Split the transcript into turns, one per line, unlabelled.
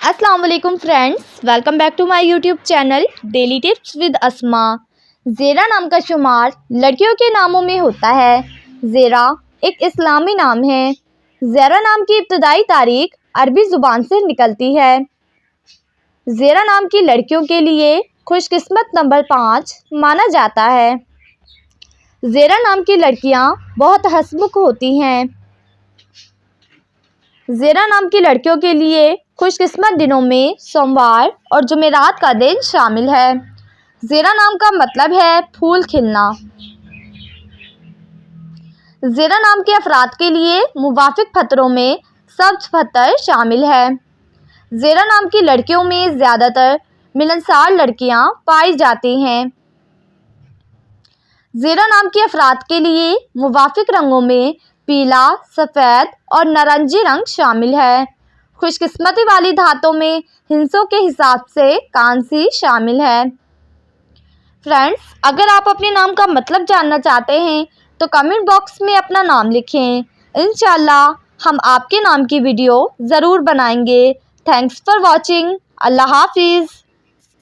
अस्सलाम वालेकुम friends, welcome back to my YouTube channel daily tips with Asma. ज़ेरा नाम का शुमार लड़कियों के नामों में होता है। ज़ेरा एक इस्लामी नाम है। ज़ेरा नाम की इब्तदाई तारीख अरबी ज़ुबान से निकलती है। ज़ेरा नाम की लड़कियों के लिए खुशकिस्मत नंबर 5 माना जाता है। ज़ेरा नाम की लड़कियां बहुत हंसमुख होती हैं। ज़ेरा नाम की लड़कियों के लिए खुशकिस्मत दिनों में सोमवार और जुमेरात का दिन शामिल है। ज़ेरा नाम का मतलब है फूल खिलना। ज़ेरा नाम के अफराद के लिए मुवाफिक फतरों में सब्ज़ फतर शामिल है। ज़ेरा नाम की लड़कियों में ज़्यादातर मिलनसार लड़कियां पाई जाती हैं। ज़ेरा नाम के अफराद के लिए मुवाफिक रंगों में पीला, सफ़ेद और नारंगी रंग शामिल है। खुशकिस्मती वाली धातों में हिंसों के हिसाब से कांसी शामिल है। फ्रेंड्स, अगर आप अपने नाम का मतलब जानना चाहते हैं तो कमेंट बॉक्स में अपना नाम लिखें। इंशाल्लाह हम आपके नाम की वीडियो ज़रूर बनाएंगे। Thanks for watching. अल्लाह हाफिज़।